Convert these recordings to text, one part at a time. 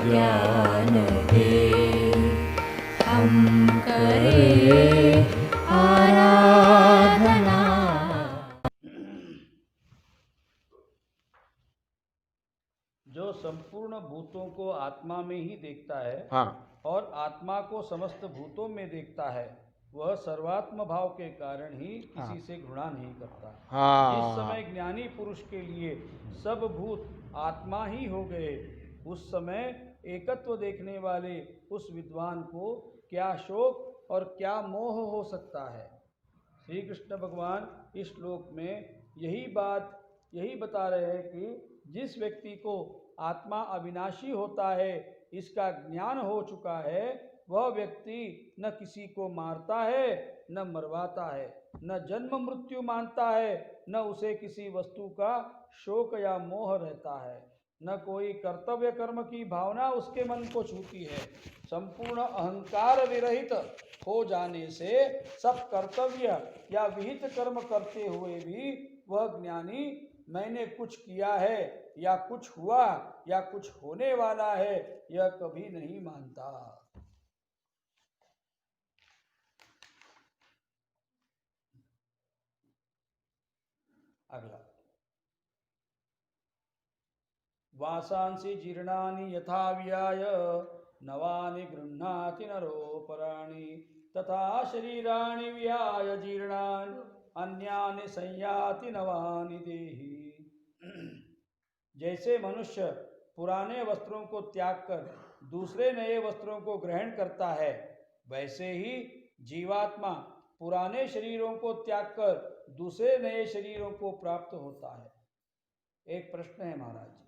ज्ञान दे, हम करें आराधना। जो संपूर्ण भूतों को आत्मा में ही देखता है, हाँ, और आत्मा को समस्त भूतों में देखता है, वह सर्वात्म भाव के कारण ही किसी से घृणा नहीं करता। जिस समय ज्ञानी पुरुष के लिए सब भूत आत्मा ही हो गए, उस समय एकत्व देखने वाले उस विद्वान को क्या शोक और क्या मोह हो सकता है। श्री कृष्ण भगवान इस श्लोक में यही बता रहे हैं कि जिस व्यक्ति को आत्मा अविनाशी होता है, इसका ज्ञान हो चुका है, वह व्यक्ति न किसी को मारता है, न मरवाता है, न जन्म मृत्यु मानता है, न उसे किसी वस्तु का शोक या मोह रहता है, न कोई कर्तव्य कर्म की भावना उसके मन को छूती है। संपूर्ण अहंकार विरहित हो जाने से सब कर्तव्य या विहित कर्म करते हुए भी वह ज्ञानी मैंने कुछ किया है या कुछ हुआ या कुछ होने वाला है, यह कभी नहीं मानता। अगला, वासांसि जीर्णानि यथा व्याय, नवानि गृह्णाति नरोपराणि, तथा शरीराणि व्याय जीर्णानि, अन्यानि संयाति नवानि देहि। जैसे मनुष्य पुराने वस्त्रों को त्याग कर दूसरे नए वस्त्रों को ग्रहण करता है, वैसे ही जीवात्मा पुराने शरीरों को त्याग कर दूसरे नए शरीरों को प्राप्त होता है। एक प्रश्न है महाराज जी,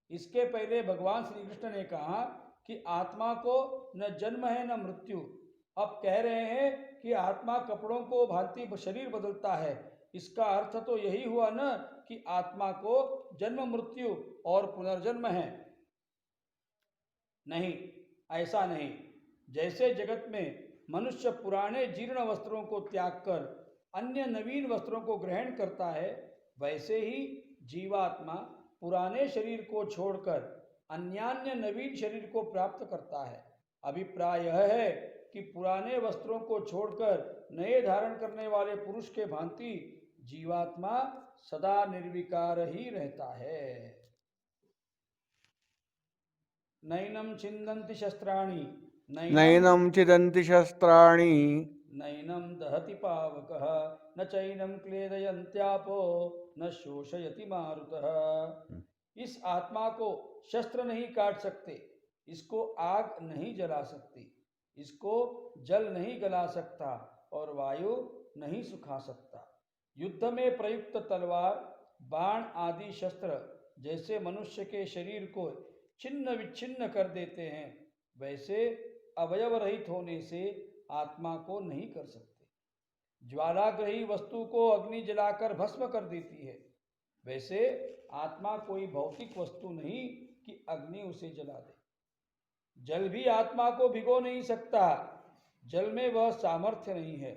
इसके पहले भगवान श्री कृष्ण ने कहा कि आत्मा को न जन्म है न मृत्यु। अब कह रहे हैं कि आत्मा कपड़ों को भांति शरीर बदलता है। इसका अर्थ तो यही हुआ न कि आत्मा को जन्म मृत्यु और पुनर्जन्म है। नहीं, ऐसा नहीं। जैसे जगत में मनुष्य पुराने जीर्ण वस्त्रों को त्याग कर अन्य नवीन वस्त्रों को ग्रहण करता है, वैसे ही जीवात्मा पुराने शरीर को छोड़कर अन्यान्य नवीन शरीर को प्राप्त करता है। अभिप्राय यह है कि पुराने वस्त्रों को छोड़कर नए धारण करने वाले पुरुष के भांति जीवात्मा सदा निर्विकार ही रहता है। नैनम छिन्दन्ति शस्त्राणि, नैनं छिदन्ति शस्त्राणि, नैनम दहति पावकः, न चैनम क्लेदयन्त्यापो, न शोषयति मारुतः। इस आत्मा को शस्त्र नहीं काट सकते, इसको आग नहीं जला सकती, इसको जल नहीं गला सकता और वायु नहीं सुखा सकता। युद्ध में प्रयुक्त तलवार, बाण आदि शस्त्र जैसे मनुष्य के शरीर को छिन्न विच्छिन्न कर देते हैं, वैसे अवयव रहित होने से आत्मा को नहीं कर सकते। ज्वालाग्रही वस्तु को अग्नि जलाकर भस्म कर देती है, वैसे आत्मा कोई भौतिक वस्तु नहीं कि अग्नि उसे जला दे। जल भी आत्मा को भिगो नहीं सकता, जल में वह सामर्थ्य नहीं है।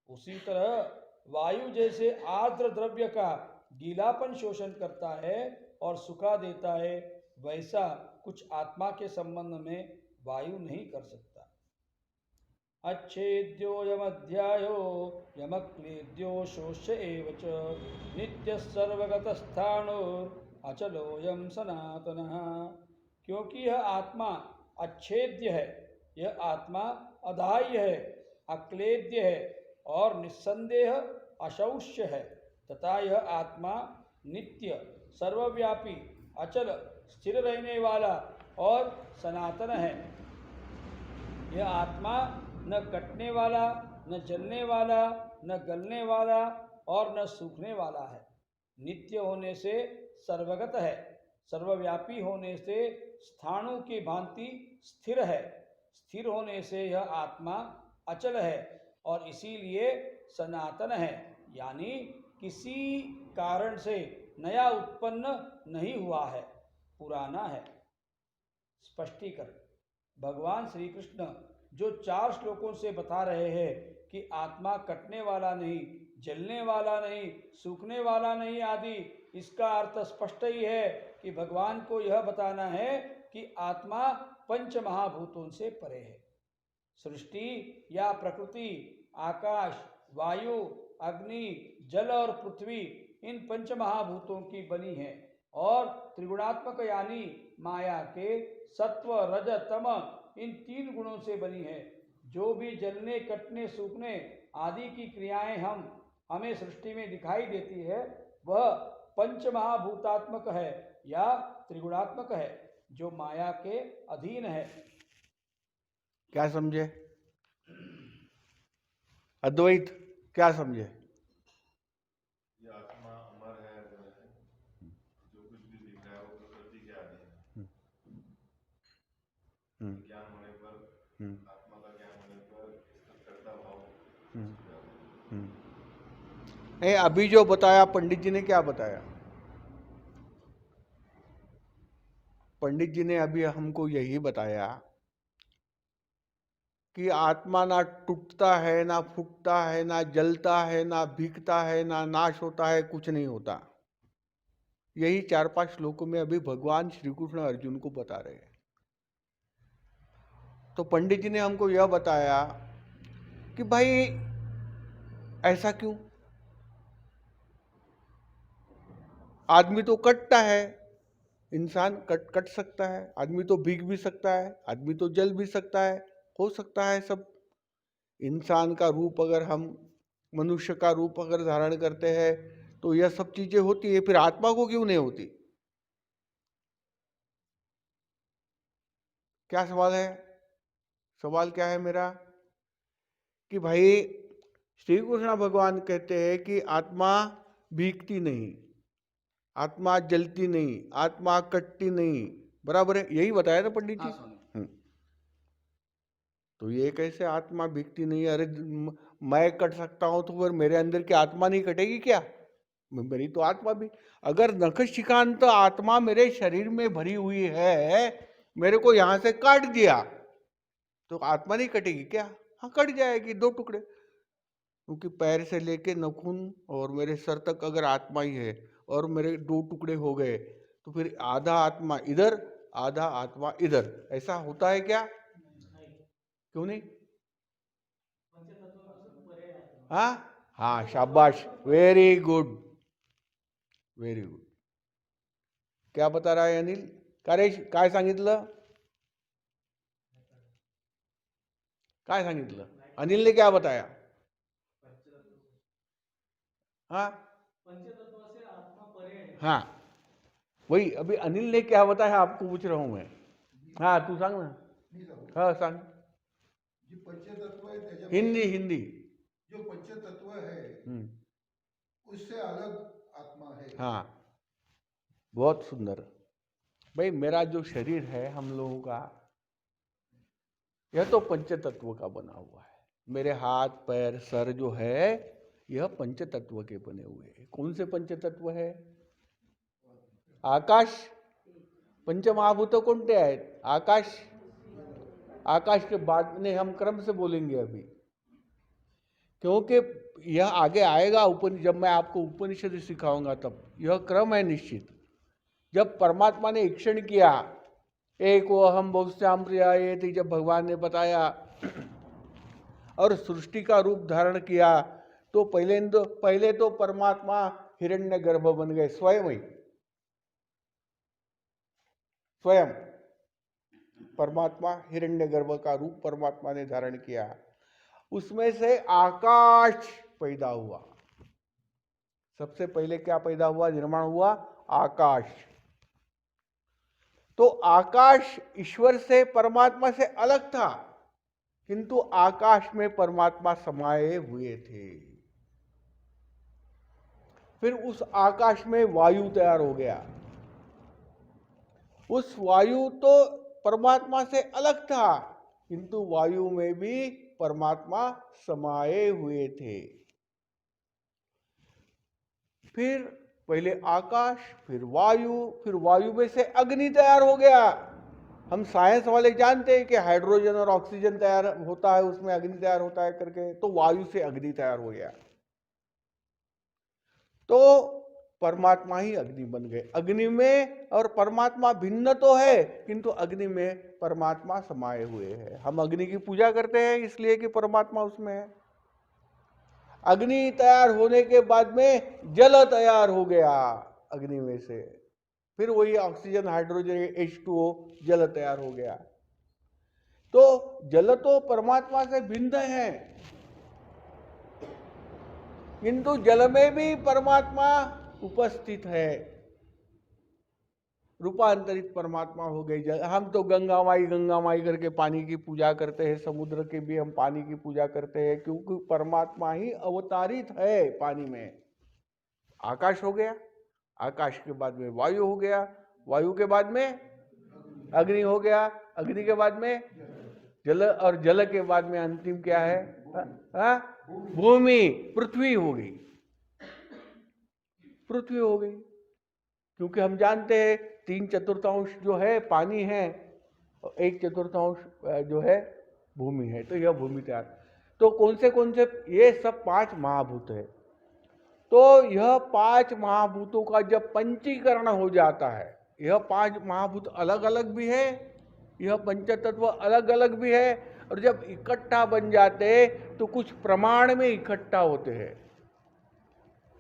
उसी तरह वायु जैसे आर्द्र द्रव्य का गीलापन शोषण करता है और सुखा देता है, वैसा कुछ आत्मा के संबंध में वायु नहीं कर सकता। अच्छेद्यो यमध्यायो यमक्लेद्यो शोष्य एव च, नित्यः सर्वगतस्थाणुर् अचलोऽयं सनातनः। क्योंकि यह आत्मा अच्छेद्य है, यह आत्मा अधाह्य है, अक्लेद्य है और निस्संदेह अशौष्य है, तथा यह आत्मा नित्य, सर्वव्यापी, अचल, स्थिर रहने वाला और सनातन है। यह आत्मा न कटने वाला, न जलने वाला, न गलने वाला और न सूखने वाला है। नित्य होने से सर्वगत है, सर्वव्यापी होने से स्थाणु की भांति स्थिर है, स्थिर होने से यह आत्मा अचल है और इसीलिए सनातन है, यानी किसी कारण से नया उत्पन्न नहीं हुआ है, पुराना है। स्पष्टीकरण, भगवान श्री कृष्ण जो 4 श्लोकों से बता रहे हैं कि आत्मा कटने वाला नहीं, जलने वाला नहीं, सूखने वाला नहीं आदि, इसका अर्थ स्पष्ट ही है कि भगवान को यह बताना है कि आत्मा पंच महाभूतों से परे है। सृष्टि या प्रकृति, आकाश, वायु, अग्नि, जल और पृथ्वी इन पंच महाभूतों की बनी है और त्रिगुणात्मक यानी माया के सत्व, रज, तम इन 3 गुणों से बनी है। जो भी जलने, कटने, सूखने आदि की क्रियाएं हमें सृष्टि में दिखाई देती है वह पंच महाभूतात्मक है या त्रिगुणात्मक है, जो माया के अधीन है। क्या समझे? अद्वैत क्या समझे? ये आत्मा अमर है, जो कुछ भी दिख रहा है वो प्रकृति के अधीन है। ज्ञान होने पर, आत्मा का ज्ञान होने पर इसका कर्ता भाव। नहीं, अभी जो बताया पंडित जी ने, क्या बताया? पंडित जी ने अभी हमको यही बताया कि आत्मा ना टूटता है, ना फूटता है, ना जलता है, ना भीगता है, ना नाश होता है, कुछ नहीं होता। यही 4-5 श्लोकों में अभी भगवान श्री कृष्ण अर्जुन को बता रहे हैं। तो पंडित जी ने हमको यह बताया कि भाई ऐसा क्यों? आदमी तो कटता है, इंसान कट सकता है, आदमी तो भीग भी सकता है, आदमी तो जल भी सकता है, हो सकता है सब। इंसान का रूप अगर हम, मनुष्य का रूप अगर धारण करते हैं तो यह सब चीजें होती है, फिर आत्मा को क्यों नहीं होती? क्या सवाल है? सवाल क्या है मेरा कि भाई श्री कृष्ण भगवान कहते हैं कि आत्मा भीगती नहीं, आत्मा जलती नहीं, आत्मा कटती नहीं, बराबर है? यही बताया ना पंडित जी। तो ये कैसे आत्मा भीगती नहीं? अरे मैं कट सकता हूं तो फिर मेरे अंदर की आत्मा नहीं कटेगी क्या? मेरी तो आत्मा भी, अगर नखशिखांत आत्मा मेरे शरीर में भरी हुई है, मेरे को यहां से काट दिया तो आत्मा नहीं कटेगी क्या? हाँ, कट जाएगी 2 टुकड़े, क्योंकि पैर से लेके नखून और मेरे सर तक अगर आत्मा ही है और मेरे 2 टुकड़े हो गए तो फिर आधा आत्मा इधर, आधा आत्मा इधर, ऐसा होता है क्या? क्यों नहीं? हाँ हाँ, शाबाश, वेरी गुड, व्हेरी गुड. क्या बता रहा है अनिल? काय सांगितलं? काय सांगितलं? अनिल ने क्या बताया? हाँ हाँ, वही अभी अनिल ने क्या बताया आपको पूछ रहा हूं मैं. हाँ, तू सांग ना. हाँ सांग. जे पंचतत्व है त्याच्या हिंदी हिंदी. जो पंचतत्व है उससे अलग आत्मा है. हाँ, बहुत सुंदर. भाई मेरा जो शरीर है हम लोगों का, यह तो पंचतत्व का बना हुआ है. मेरे हाथ पैर सर जो है यह पंचतत्व के बने हुए हैं. कौन से पंचतत्व है? आकाश. पंचमहाभूत कोणते आहेत? आकाश. आकाश के बाद में हम क्रम से बोलेंगे अभी, क्योंकि यह आगे आएगा जब मैं आपको उपनिषद सिखाऊंगा तब. यह क्रम है निश्चित. जब परमात्मा ने ईक्षण किया, एक वो हम बहुश्याम प्रियायेति, जब भगवान ने बताया और सृष्टि का रूप धारण किया, तो पहले तो परमात्मा हिरण्यगर्भ बन गए स्वयं ही. स्वयं परमात्मा हिरण्यगर्भ का रूप परमात्मा ने धारण किया. उसमें से आकाश पैदा हुआ. सबसे पहले क्या पैदा हुआ, निर्माण हुआ? आकाश. तो आकाश ईश्वर से, परमात्मा से अलग था, किंतु आकाश में परमात्मा समाये हुए थे. फिर उस आकाश में वायु तैयार हो गया. उस वायु तो परमात्मा से अलग था, किंतु वायु में भी परमात्मा समाये हुए थे. फिर पहले आकाश, फिर वायु में से अग्नि तैयार हो गया. हम साइंस वाले जानते हैं कि हाइड्रोजन और ऑक्सीजन तैयार होता है, उसमें अग्नि तैयार होता है करके. तो वायु से अग्नि तैयार हो गया. तो परमात्मा ही अग्नि बन गए। अग्नि में और परमात्मा भिन्न तो है, किंतु अग्नि में परमात्मा समाये हुए हैं। हम अग्नि की पूजा करते हैं इसलिए कि परमात्मा उसमें है। अग्नि तैयार होने के बाद में जल तैयार हो गया अग्नि में से, फिर वही ऑक्सीजन, हाइड्रोजन, H2O जल तैयार हो गया। तो जल तो परमात्मा से भिन्न है, किंतु जल में भी परमात्मा उपस्थित है। रूपांतरित परमात्मा हो गई जल। हम तो गंगा माई करके पानी की पूजा करते हैं, समुद्र के भी हम पानी की पूजा करते हैं, क्योंकि परमात्मा ही अवतारित है पानी में। आकाश हो गया, आकाश के बाद में वायु हो गया, वायु के बाद में अग्नि हो गया, अग्नि के बाद में जल, और जल के बाद में अंतिम क्या है? भूमि, पृथ्वी हो गई, पृथ्वी हो गई। क्योंकि हम जानते हैं 3/4 जो है पानी है, 1/4 जो है भूमि है। तो यह भूमि तैयार। तो कौन से ये सब 5 महाभूत है। तो यह 5 महाभूतों का जब पंचीकरण हो जाता है, यह 5 महाभूत अलग अलग भी है, यह पंचतत्व अलग अलग भी है, और जब इकट्ठा बन जाते तो कुछ प्रमाण में इकट्ठा होते हैं।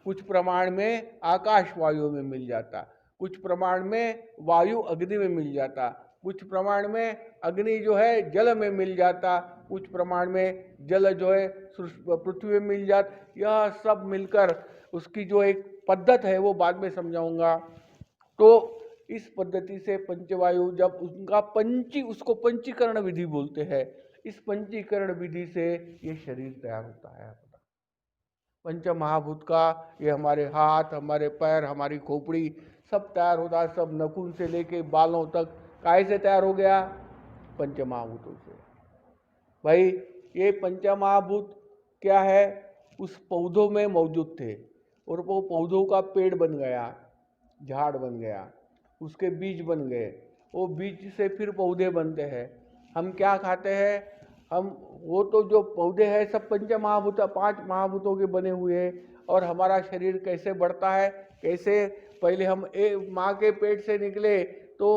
कुछ प्रमाण में आकाश वायु में मिल जाता, कुछ प्रमाण में वायु अग्नि में मिल जाता, कुछ प्रमाण में अग्नि जो है जल में मिल जाता, कुछ प्रमाण में जल जो है पृथ्वी में मिल जाता। यह सब मिलकर उसकी जो एक पद्धत है वो बाद में समझाऊंगा। तो इस पद्धति से पंचवायु जब उनका उसको पंचीकरण विधि बोलते हैं। इस पंचीकरण विधि से ये शरीर तैयार होता है। पंच महाभूत का ये हमारे हाथ, हमारे पैर, हमारी खोपड़ी सब तैयार होता है। सब नखून से लेके बालों तक काहे से तैयार हो गया? पंच महाभूतों से। भाई ये पंच महाभूत क्या है? उस पौधों में मौजूद थे, और वो पौधों का पेड़ बन गया, झाड़ बन गया, उसके बीज बन गए, वो बीज से फिर पौधे बनते हैं। हम क्या खाते हैं? हम वो तो जो पौधे हैं सब पंच महाभूत 5 महाभूतों के बने हुए हैं। और हमारा शरीर कैसे बढ़ता है? कैसे? पहले हम माँ के पेट से निकले तो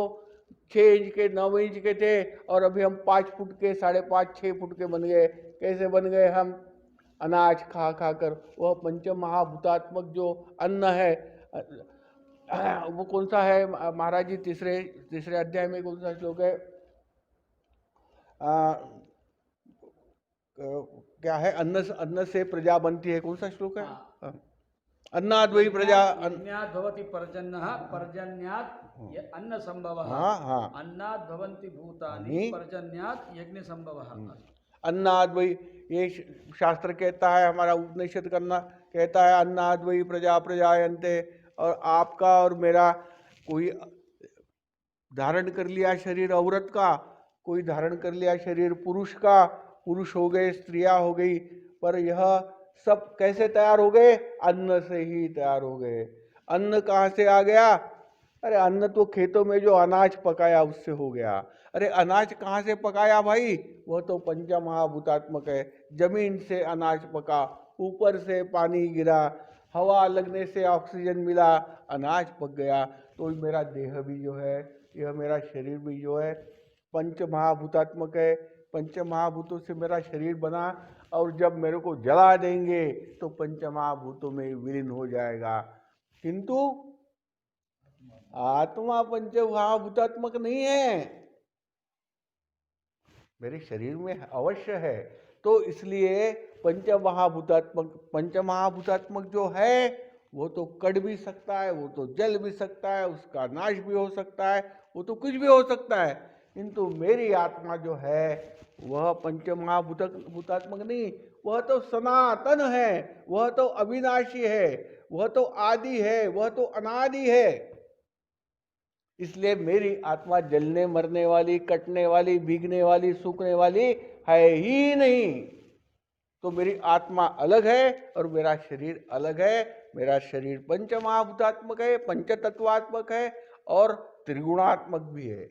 6 इंच के 9 इंच के थे, और अभी हम 5 फुट के 5.5 6 फुट के बन गए। कैसे बन गए हम? अनाज खा खा कर। वह पंच महाभूतात्मक जो अन्न है वो कौन सा है महाराज जी? तीसरे अध्याय में कौन सा श्लोक है? क्या है? अन्न से प्रजा बनती है। कौन सा श्लोक है? अन्नाद् वै प्रजा, अन्नाद् भवति पर्जन्यः, पर्जन्यात् अन्न संभवः, अन्नाद् भवन्ति भूतानि, पर्जन्यात् यज्ञ संभवः। अन्नाद् वै, ये शास्त्र कहता है, हमारा उपनिषद करना कहता है अन्नाद् वै प्रजा प्रजायन्ते। और आपका और मेरा कोई धारण कर लिया शरीर औरत का, कोई धारण कर लिया शरीर पुरुष का, पुरुष हो गए, स्त्रियां हो गई, पर यह सब कैसे तैयार हो गए? अन्न से ही तैयार हो गए। अन्न कहाँ से आ गया? अरे अन्न तो खेतों में जो अनाज पकाया उससे हो गया। अरे अनाज कहाँ से पकाया भाई? वह तो पंच महाभूतात्मक है। जमीन से अनाज पका, ऊपर से पानी गिरा, हवा लगने से ऑक्सीजन मिला, अनाज पक गया। तो मेरा देह भी जो है, यह मेरा शरीर भी जो है पंच महाभूतात्मक है। पंच महाभूतों से मेरा शरीर बना, और जब मेरे को जला देंगे तो पंच महाभूतों में विलीन हो जाएगा। किंतु आत्मा पंच महाभूतात्मक नहीं है, मेरे शरीर में अवश्य है। तो इसलिए पंच महाभूतात्मक जो है वो तो कट भी सकता है, वो तो जल भी सकता है, उसका नाश भी हो सकता है, वो तो कुछ भी हो सकता है। किंतु मेरी आत्मा जो है वह पंच महाभूतात्मक नहीं, वह तो सनातन है, वह तो अविनाशी है, वह तो आदि है, वह तो अनादि है। इसलिए मेरी आत्मा जलने मरने वाली, कटने वाली, भीगने वाली, सूखने वाली है ही नहीं। तो मेरी आत्मा अलग है और मेरा शरीर अलग है। मेरा शरीर पंच महाभूतात्मक है, पंच तत्वात्मक है और त्रिगुणात्मक भी है।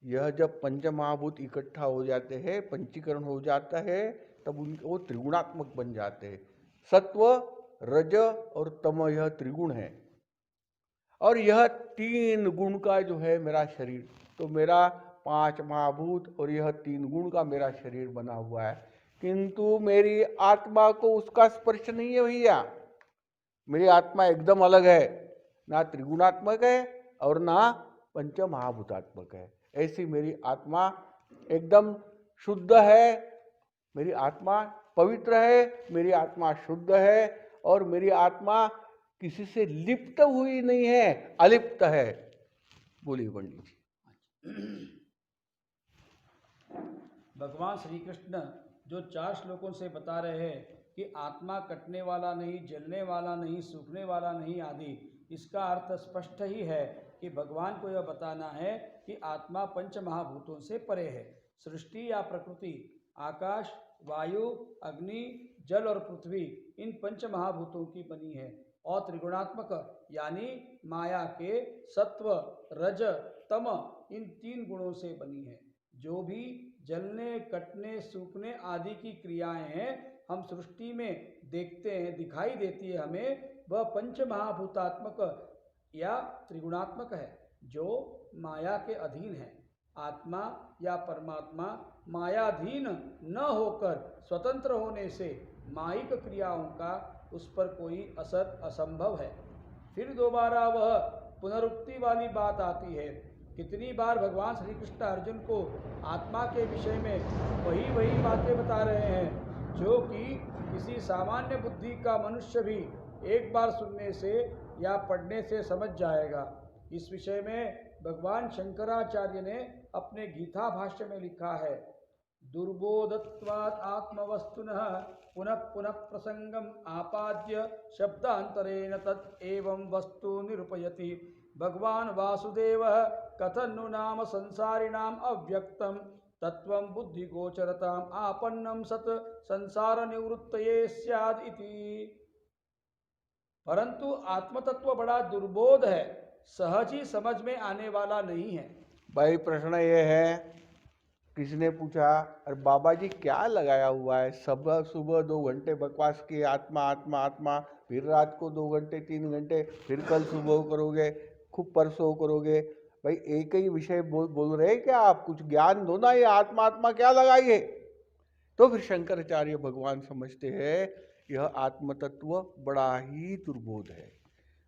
यह जब पंच महाभूत इकट्ठा हो जाते हैं, पंचीकरण हो जाता है, तब वो त्रिगुणात्मक बन जाते हैं। सत्व, रज और तम, यह त्रिगुण है। और यह 3 गुण का जो है मेरा शरीर, तो मेरा 5 महाभूत और यह 3 गुण का मेरा शरीर बना हुआ है। किंतु मेरी आत्मा को उसका स्पर्श नहीं है भैया। मेरी आत्मा एकदम अलग है, ना त्रिगुणात्मक है और ना पंच महाभूतात्मक है। ऐसी मेरी आत्मा एकदम शुद्ध है, मेरी आत्मा पवित्र है, मेरी आत्मा शुद्ध है और मेरी आत्मा किसी से लिप्त हुई नहीं है, अलिप्त है। बोलिए पंडित जी। भगवान श्री कृष्ण जो 4 श्लोकों से बता रहे हैं कि आत्मा कटने वाला नहीं, जलने वाला नहीं, सूखने वाला नहीं आदि, इसका अर्थ स्पष्ट ही है कि भगवान को यह बताना है कि आत्मा पंच महाभूतों से परे है। सृष्टि या प्रकृति आकाश, वायु, अग्नि, जल और पृथ्वी इन पंच महाभूतों की बनी है और त्रिगुणात्मक यानी माया के सत्व, रज, तम इन 3 गुणों से बनी है। जो भी जलने, कटने, सूखने आदि की क्रियाएं हैं हम सृष्टि में देखते हैं, दिखाई देती है हमें, वह पंच महाभूतात्मक या त्रिगुणात्मक है जो माया के अधीन है। आत्मा या परमात्मा मायाधीन न होकर स्वतंत्र होने से मायिक क्रियाओं का उस पर कोई असर असंभव है। फिर दोबारा वह पुनरुक्ति वाली बात आती है। कितनी बार भगवान श्री कृष्ण अर्जुन को आत्मा के विषय में वही बातें बता रहे हैं जो कि किसी सामान्य बुद्धि का मनुष्य भी एक बार सुनने से या पढ़ने से समझ जाएगा। इस विषय में भगवान शंकराचार्य ने अपने गीता भाष्य में लिखा है, दुर्बोधत्वात् आत्मवस्तुनः पुनः पुनः प्रसंगम आपाद्य शब्दांतरेण तत् एवं वस्तु निरूपयति। भगवान वासुदेवः कथन्नु नाम संसारिणाम अव्यक्तम तत्वं बुद्धि गोचरताम आपन्नम सत संसार निवृत्तये स्याद इति। परंतु आत्मतत्व बड़ा दुर्बोध है, सहज ही समझ में आने वाला नहीं है। भाई प्रश्न ये है, किसने पूछा, अरे बाबा जी क्या लगाया हुआ है, सुबह सुबह 2 घंटे बकवास किए आत्मा आत्मा आत्मा, फिर रात को 2 घंटे 3 घंटे, फिर कल सुबह करोगे, खूब परसों करोगे। भाई एक ही विषय बोल रहे क्या आप, कुछ ज्ञान दो ना, ये आत्मा आत्मा क्या लगाई है। तो फिर शंकराचार्य भगवान समझते हैं यह आत्म तत्व बड़ा ही दुर्बोध है,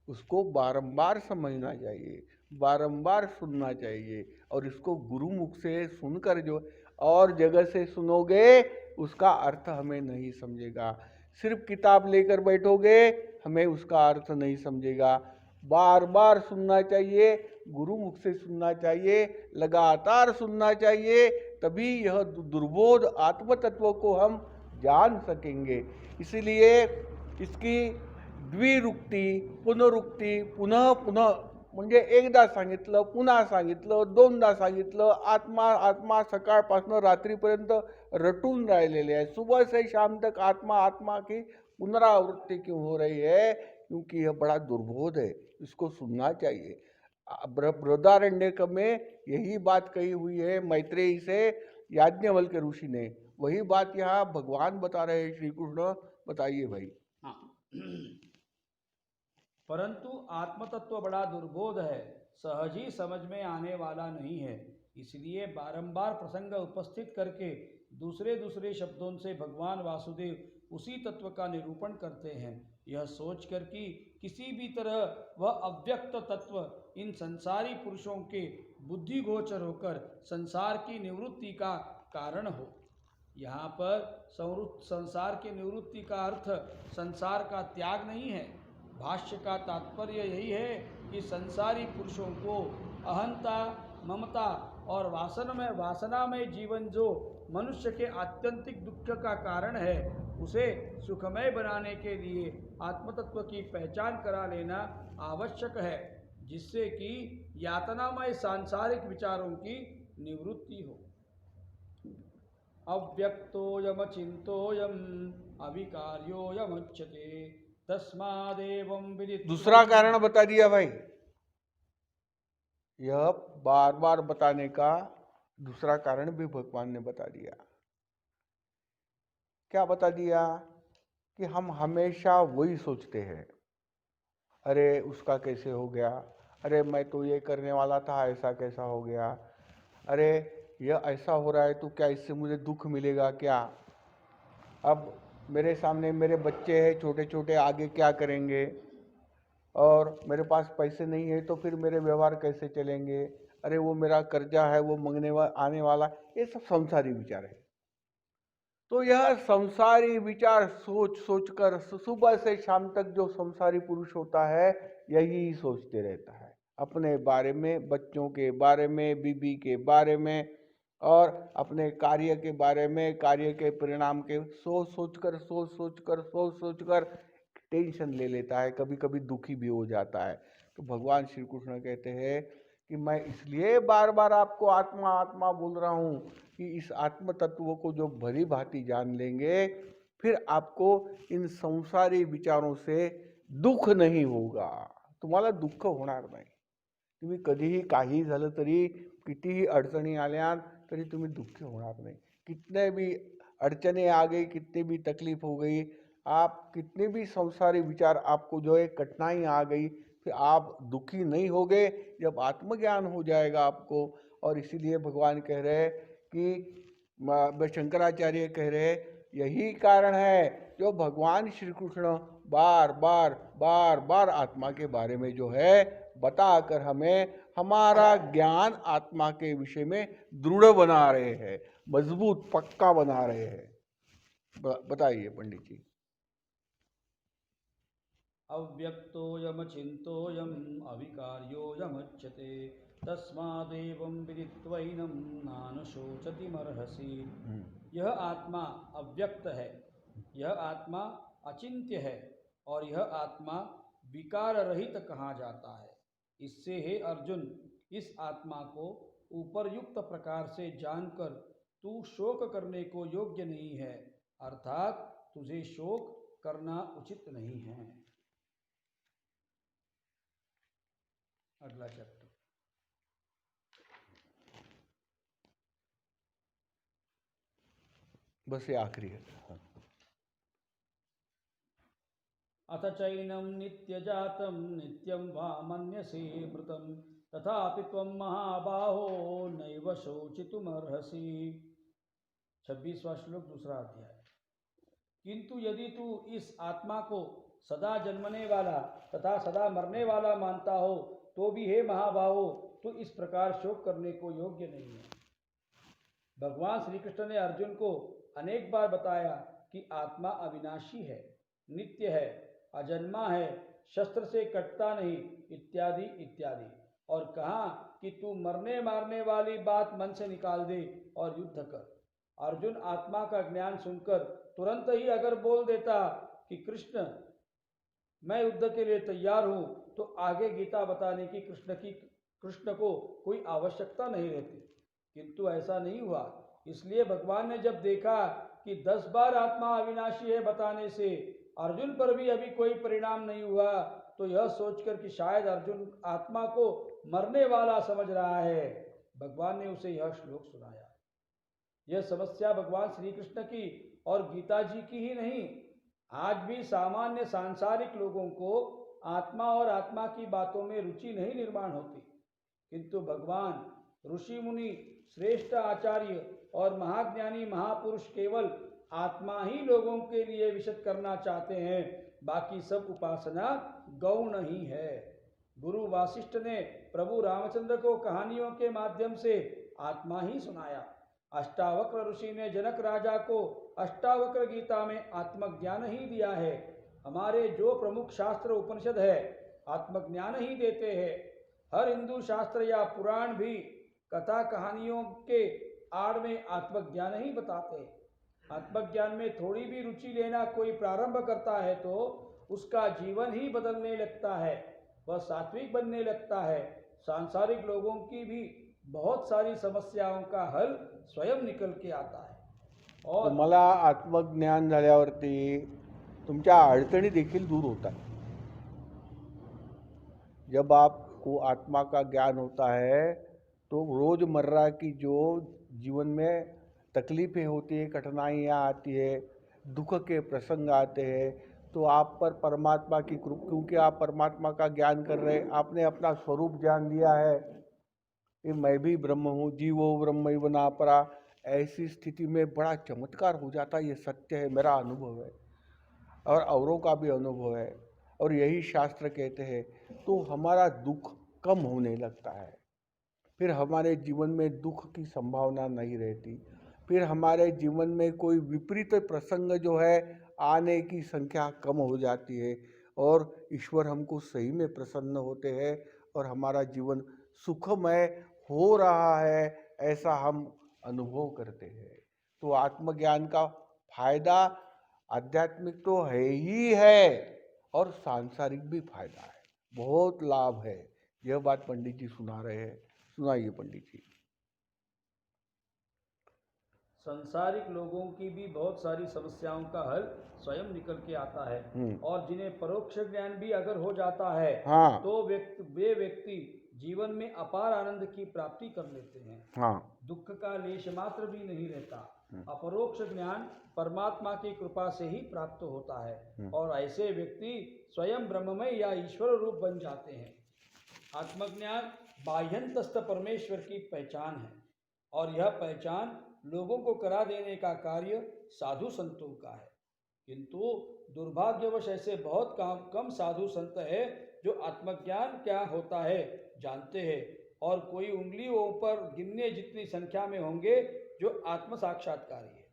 उसको बारंबार समझना चाहिए, बारंबार सुनना चाहिए और इसको गुरुमुख से सुनकर जो और जगह से सुनोगे उसका अर्थ हमें नहीं समझेगा। सिर्फ किताब लेकर बैठोगे हमें उसका अर्थ नहीं समझेगा। बार बार सुनना चाहिए, गुरुमुख से सुनना चाहिए, लगातार सुनना चाहिए, तभी यह दुर्बोध आत्म तत्व को हम जान सकेंगे। इसलिए इसकी द्विरुक्ती, पुनरुक्ती, पुनः पुनः म्हणजे एकदा सांगितलं, पुन्हा सांगितलं, 2दा सांगितलं, आत्मा आत्मा सकाळपासून रात्रीपर्यंत रटून राहिलेले आहे। सुबह से शाम तक आत्मा आत्मा की पुनरावृत्ति क्यों हो रही है, क्योंकि यह बड़ा दुर्बोध है, इसको सुनना चाहिए। बृहदारण्यक में यही बात कही हुई है मैत्रेयी से याज्ञवल्क्य ऋषि ने, वही बात यहाँ भगवान बता रहे हैं, श्री कृष्ण। बताइए भाई। हाँ। परंतु आत्मतत्व बड़ा दुर्बोध है, सहज ही समझ में आने वाला नहीं है। इसलिए बारंबार प्रसंग उपस्थित करके दूसरे शब्दों से भगवान वासुदेव उसी तत्व का निरूपण करते हैं, यह सोचकर कि किसी भी तरह वह अव्यक्त तत्व इन संसारी पुरुषों के बुद्धि गोचर होकर संसार की निवृत्ति का कारण हो। यहाँ पर संसार की निवृत्ति का अर्थ संसार का त्याग नहीं है। भाष्य का तात्पर्य यही है कि संसारी पुरुषों को अहंता, ममता और वासनामय जीवन जो मनुष्य के आत्यंतिक दुख का कारण है, उसे सुखमय बनाने के लिए आत्मतत्व की पहचान करा लेना आवश्यक है, जिससे कि यातनामय सांसारिक विचारों की निवृत्ति हो। अव्यक्तोयम चिंतोयम अविकार्योयमुच्यते तस्मादेवं विदित। दूसरा कारण बता दिया भाई, यह बार बार बताने का दूसरा कारण भी भगवान ने बता दिया। क्या बता दिया कि हम हमेशा वही सोचते हैं, अरे उसका कैसे हो गया, अरे मैं तो ये करने वाला था, ऐसा कैसा हो गया, अरे यह ऐसा हो रहा है तो क्या इससे मुझे दुख मिलेगा क्या, अब मेरे सामने मेरे बच्चे हैं छोटे छोटे, आगे क्या करेंगे, और मेरे पास पैसे नहीं है तो फिर मेरे व्यवहार कैसे चलेंगे, अरे वो मेरा कर्जा है वो आने वाला, ये सब संसारी विचार है। तो यह संसारी विचार सोच सोच कर सुबह से शाम तक जो संसारी पुरुष होता है यही सोचते रहता है, अपने बारे में, बच्चों के बारे में, बीबी के बारे में, और अपने कार्य के बारे में, कार्य के परिणाम के सोच सोच कर टेंशन ले लेता है, कभी कभी दुखी भी हो जाता है। तो भगवान श्री कृष्ण कहते हैं कि मैं इसलिए बार बार आपको आत्मा आत्मा बोल रहा हूँ कि इस आत्म तत्व को जो भली भांति जान लेंगे फिर आपको इन संसारी विचारों से दुख नहीं होगा, तुम्हाला दुःख होणार नाही। तुम्ही कधीही काही झालं तरी, कितीही अडचणी आल्या तरी तुम्ही दुःखी होणार नाही। कितने भी अड़चने आ गई, कितनी भी तकलीफ हो गई, आप कितने भी संसारी विचार आपको जो है कठिनाई आ गई, फिर आप दुखी नहीं होगे जब आत्मज्ञान हो जाएगा आपको। और इसीलिए भगवान कह रहे हैं कि शंकराचार्य कह रहे हैं यही कारण है जो भगवान श्री कृष्ण बार बार बार बार आत्मा के बारे में जो है बताकर हमें हमारा ज्ञान आत्मा के विषय में दृढ़ बना रहे हैं, मजबूत पक्का बना रहे हैं। बताइए पंडित जी। अव्यक्तोऽयमचिन्तोऽयम् अविकार्योऽयमुच्यते तस्मादेवं विदित्वैनं नानुशोचतिमर्हसि। यह आत्मा अव्यक्त है, यह आत्मा अचिंत्य है और यह आत्मा विकार रहित कहा जाता है। इससे हे अर्जुन, इस आत्मा को ऊपरयुक्त प्रकार से जानकर तू शोक करने को योग्य नहीं है, अर्थात तुझे शोक करना उचित नहीं है। अगला चैप्टर। बस ये आखिरी है। अथ चैनं नित्यजातं नित्यं वा मन्यसे मृतं तथापि त्वं महाबाहो नैव शोचितुमर्हसि। 26वां श्लोक, दूसरा अध्याय। किंतु यदि तू इस आत्मा को सदा जन्मने वाला तथा सदा मरने वाला मानता हो तो भी हे महाबाहो तू इस प्रकार शोक करने को योग्य नहीं है। भगवान श्री कृष्ण ने अर्जुन को अनेक बार बताया कि आत्मा अविनाशी है, नित्य है, अजन्मा है, शस्त्र से कटता नहीं, इत्यादि इत्यादि, और कहा कि तू मरने मारने वाली बात मन से निकाल दे और युद्ध कर। अर्जुन आत्मा का ज्ञान सुनकर तुरंत ही अगर बोल देता कि कृष्ण मैं युद्ध के लिए तैयार हूं, तो आगे गीता बताने की कृष्ण को कोई आवश्यकता नहीं रहती। किंतु ऐसा नहीं हुआ। इसलिए भगवान ने जब देखा कि 10 बार आत्मा अविनाशी है बताने से अर्जुन पर भी अभी कोई परिणाम नहीं हुआ, तो यह सोचकर कि शायद अर्जुन आत्मा को मरने वाला समझ रहा है, भगवान ने उसे यह श्लोक सुनाया। यह समस्या भगवान श्री कृष्ण की और गीता जी की ही नहीं, आज भी सामान्य सांसारिक लोगों को आत्मा और आत्मा की बातों में रुचि नहीं निर्माण होती। किंतु भगवान, ऋषि मुनि, श्रेष्ठ आचार्य और महाज्ञानी महापुरुष केवल आत्मा ही लोगों के लिए विशद करना चाहते हैं, बाकी सब उपासना गौण ही है। गुरु वासिष्ठ ने प्रभु रामचंद्र को कहानियों के माध्यम से आत्मा ही सुनाया। अष्टावक्र ऋषि ने जनक राजा को अष्टावक्र गीता में आत्मज्ञान ही दिया है। हमारे जो प्रमुख शास्त्र उपनिषद है आत्मज्ञान ही देते हैं। हर हिंदू शास्त्र या पुराण भी कथा कहानियों के आड़ में आत्मज्ञान ही बताते हैं। आत्मज्ञान में थोड़ी भी रुचि लेना कोई प्रारंभ करता है तो उसका जीवन ही बदलने लगता है, वह सात्विक बनने लगता है। सांसारिक लोगों की भी बहुत सारी समस्याओं का हल स्वयं निकल के आता है। और तुम्हाला आत्मज्ञान झाल्यावरती तुमच्या अडचणी देखील दूर होतात। जब आपको आत्मा का ज्ञान होता है तो रोज़मर्रा की जो जीवन में तकलीफ़ें होती है, कठिनाइयाँ आती है, दुख के प्रसंग आते हैं तो आप पर परमात्मा की कृपा, क्योंकि आप परमात्मा का ज्ञान कर रहे हैं, आपने अपना स्वरूप जान लिया है कि मैं भी ब्रह्म हूँ, जीवो ब्रह्मैव नापरा, ऐसी स्थिति में बड़ा चमत्कार हो जाता है। ये सत्य है, मेरा अनुभव है और औरों का भी अनुभव है, और यही शास्त्र कहते हैं। तो हमारा दुख कम होने लगता है, फिर हमारे जीवन में दुख की संभावना नहीं रहती, फिर हमारे जीवन में कोई विपरीत प्रसंग जो है आने की संख्या कम हो जाती है, और ईश्वर हमको सही में प्रसन्न होते हैं और हमारा जीवन सुखमय हो रहा है, ऐसा हम अनुभव करते हैं। तो आत्मज्ञान का फायदा आध्यात्मिक तो है ही है और सांसारिक भी फायदा है, बहुत लाभ है। यह बात पंडित जी सुना रहे हैं, सुनाइए पंडित जी। संसारिक लोगों की भी बहुत सारी समस्याओं का हल स्वयं निकल के आता है, और जिन्हें परोक्ष ज्ञान भी अगर हो जाता है हाँ। तो वे व्यक्ति जीवन में अपार आनंद की प्राप्ति कर लेते हैं। हाँ। दुख का लेश मात्र भी नहीं रहता। अपरोक्ष ज्ञान परमात्मा की कृपा से ही प्राप्त होता है, और ऐसे व्यक्ति स्वयं ब्रह्ममय या ईश्वर रूप बन जाते हैं। आत्मज्ञान बाह्यंतस्थ परमेश्वर की पहचान है, और यह पहचान लोगों को करा देने का कार्य साधु संतों का है। किंतु दुर्भाग्यवश ऐसे बहुत कम साधु संत है जो आत्मज्ञान क्या होता है जानते हैं, और कोई उंगलियों पर गिनने जितनी संख्या में होंगे जो आत्म साक्षात्कारी है।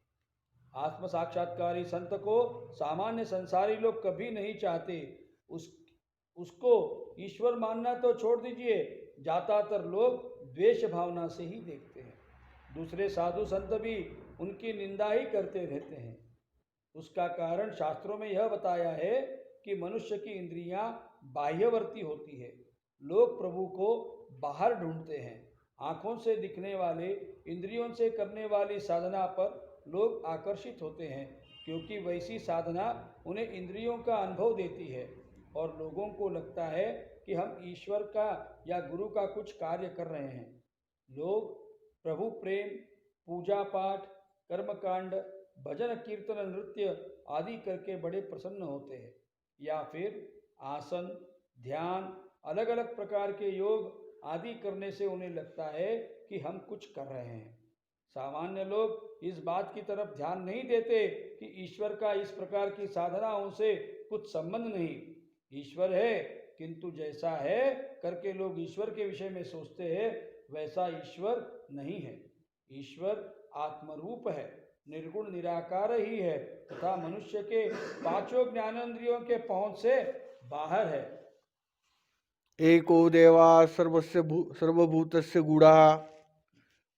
आत्म साक्षात्कारी संत को सामान्य संसारी लोग कभी नहीं चाहते। उसको ईश्वर मानना तो छोड़ दीजिए, ज्यादातर लोग द्वेष भावना से ही देखते हैं। दूसरे साधु संत भी उनकी निंदा ही करते रहते हैं। उसका कारण शास्त्रों में यह बताया है कि मनुष्य की इंद्रियां बाह्यवर्ती होती है। लोग प्रभु को बाहर ढूंढते हैं। आंखों से दिखने वाले, इंद्रियों से करने वाली साधना पर लोग आकर्षित होते हैं, क्योंकि वैसी साधना उन्हें इंद्रियों का अनुभव देती है, और लोगों को लगता है कि हम ईश्वर का या गुरु का कुछ कार्य कर रहे हैं। लोग प्रभु प्रेम, पूजा पाठ, कर्मकांड, भजन कीर्तन, नृत्य आदि करके बड़े प्रसन्न होते हैं, या फिर आसन, ध्यान, अलग अलग प्रकार के योग आदि करने से उन्हें लगता है कि हम कुछ कर रहे हैं। सामान्य लोग इस बात की तरफ ध्यान नहीं देते कि ईश्वर का इस प्रकार की साधनाओं से कुछ संबंध नहीं। ईश्वर है, किंतु जैसा है करके लोग ईश्वर के विषय में सोचते हैं, वैसा ईश्वर नहीं है। ईश्वर आत्मरूप है, निर्गुण निराकार ही है, तथा मनुष्य के पांचों ज्ञानेंद्रियों के पहुंच से बाहर है। एको देवा सर्वभूतस्य गूढ़ा,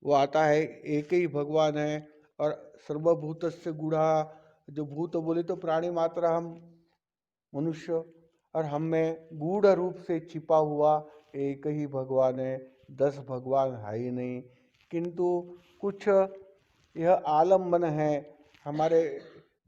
वो आता है एक ही भगवान है, और सर्वभूतस्य गूढ़ा, जो भूत बोले तो प्राणी मात्र हम मनुष्य, और हम में गूढ़ रूप से छिपा हुआ एक ही भगवान है। 10 भगवान है ही नहीं, किंतु कुछ यह आलम्बन है। हमारे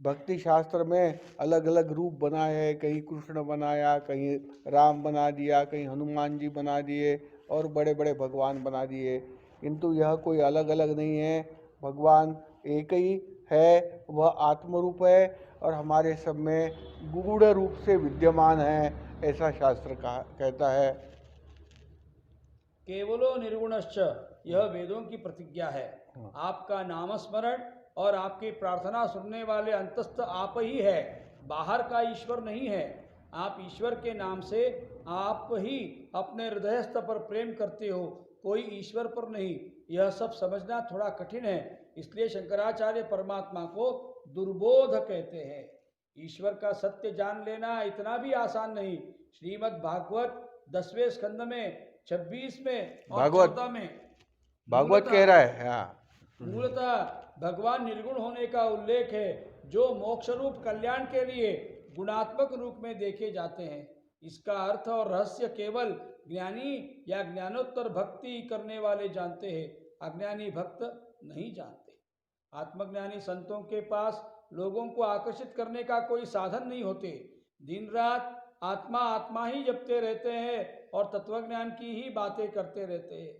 भक्ति शास्त्र में अलग अलग रूप बनाए हैं, कहीं कृष्ण बनाया, कहीं राम बना दिया, कहीं हनुमान जी बना दिए, और बड़े बड़े भगवान बना दिए, किंतु यह कोई अलग अलग नहीं है। भगवान एक ही है, वह आत्मरूप है, और हमारे सब में गूढ़ रूप से विद्यमान है, ऐसा शास्त्र कहता है। केवलो निर्गुणश्च, यह वेदों की प्रतिज्ञा है। आपका नामस्मरण और आपकी प्रार्थना सुनने वाले अंतस्थ आप ही है, बाहर का ईश्वर नहीं है। आप ईश्वर के नाम से आप ही अपने हृदयस्थ पर प्रेम करते हो, कोई ईश्वर पर नहीं। यह सब समझना थोड़ा कठिन है, इसलिए शंकराचार्य परमात्मा को दुर्बोध कहते हैं। ईश्वर का सत्य जान लेना इतना भी आसान नहीं। श्रीमद् भागवत 10वें स्कंद में 26 में और 14 में भागवत कह रहा है, मूलतः भगवान निर्गुण होने का उल्लेख है, जो मोक्ष रूप कल्याण के लिए गुणात्मक रूप में देखे जाते हैं। इसका अर्थ और रहस्य केवल ज्ञानी या ज्ञानोत्तर भक्ति करने वाले जानते हैं, अज्ञानी भक्त नहीं जानते। आत्मज्ञानी संतों के पास लोगों को आकर्षित करने का कोई साधन नहीं होते। दिन रात आत्मा आत्मा ही जपते रहते हैं और तत्वज्ञान की ही बातें करते रहते हैं।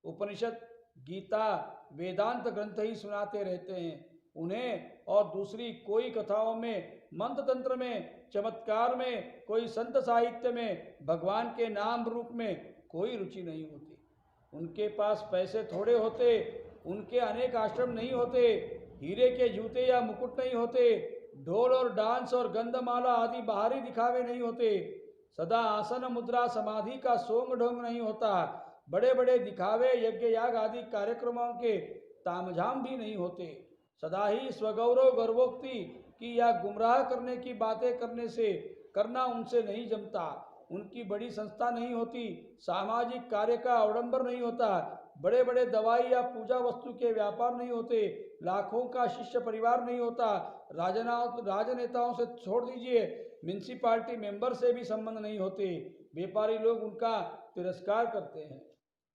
उपनिषद, गीता, वेदांत ग्रंथ ही सुनाते रहते हैं। उन्हें और दूसरी कोई कथाओं में, मंत्र तंत्र में, चमत्कार में, कोई संत साहित्य में, भगवान के नाम रूप में कोई रुचि नहीं होती। उनके पास पैसे थोड़े होते, उनके अनेक आश्रम नहीं होते, हीरे के जूते या मुकुट नहीं होते, ढोल और डांस और गंधमाला आदि बाहरी दिखावे नहीं होते, सदा आसन मुद्रा समाधि का सोंग ढोंग नहीं होता, बड़े बड़े दिखावे यज्ञ याग आदि कार्यक्रमों के तामझाम भी नहीं होते, सदा ही स्वगौरव गर्वोक्ति की या गुमराह करने की बातें करना उनसे नहीं जमता, उनकी बड़ी संस्था नहीं होती, सामाजिक कार्य का अवडंबर नहीं होता, बड़े बड़े दवाई या पूजा वस्तु के व्यापार नहीं होते, लाखों का शिष्य परिवार नहीं होता, राजनेताओं से छोड़ दीजिए, म्यूनिसिपालिटी मेंबर से भी संबंध नहीं होते, व्यापारी लोग उनका तिरस्कार करते हैं।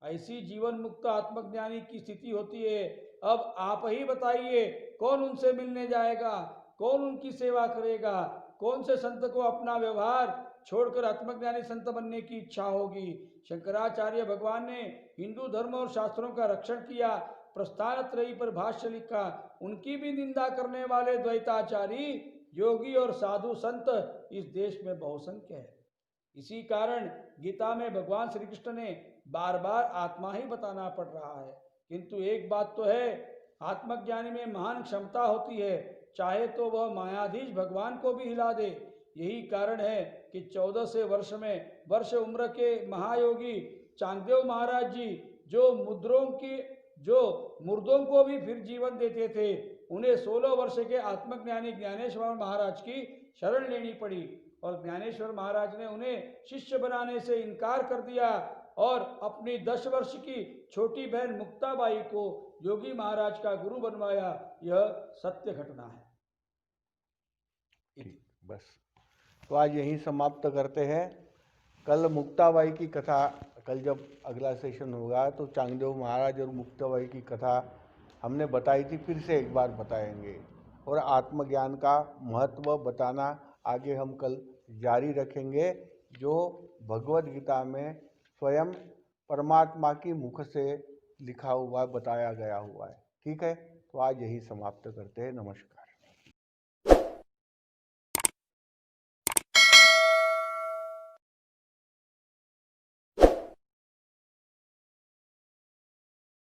ऐसी जीवन मुक्त आत्मज्ञानी की स्थिति होती है। अब आप ही बताइए, कौन उनसे मिलने जाएगा, कौन उनकी सेवा करेगा, कौन से संत को अपना व्यवहार छोड़कर आत्मज्ञानी संत बनने की इच्छा होगी। शंकराचार्य भगवान ने हिंदू धर्म और शास्त्रों का रक्षण किया, प्रस्थानत्रयी पर भाष्य लिखा, उनकी भी निंदा करने वाले द्वैताचारी योगी और साधु संत इस देश में बहुसंख्य है। इसी कारण गीता में भगवान श्री कृष्ण ने बार बार आत्मा ही बताना पड़ रहा है। किंतु एक बात तो है, आत्मज्ञानी में महान क्षमता होती है, चाहे तो वह मायाधीश भगवान को भी हिला दे। यही कारण है कि 1400 वर्ष उम्र के महायोगी चांगदेव महाराज जी जो मुर्दों को भी फिर जीवन देते थे, उन्हें 16 वर्ष के आत्मज्ञानी ज्ञानेश्वर महाराज की शरण लेनी पड़ी और ज्ञानेश्वर महाराज ने उन्हें शिष्य बनाने से इनकार कर दिया और अपनी 10 वर्ष की छोटी बहन मुक्ताबाई को योगी महाराज का गुरु बनवाया। यह सत्य घटना है। बस, तो आज यहीं समाप्त करते हैं। कल मुक्ताबाई की कथा, कल जब अगला सेशन होगा तो चांगदेव महाराज और मुक्ताबाई की कथा हमने बताई थी, फिर से एक बार बताएंगे और आत्मज्ञान का महत्व बताना आगे हम कल जारी रखेंगे, जो भगवद गीता में स्वयं परमात्मा की मुख से लिखा हुआ बताया गया हुआ है। ठीक है, तो आज यही समाप्त करते हैं। नमस्कार।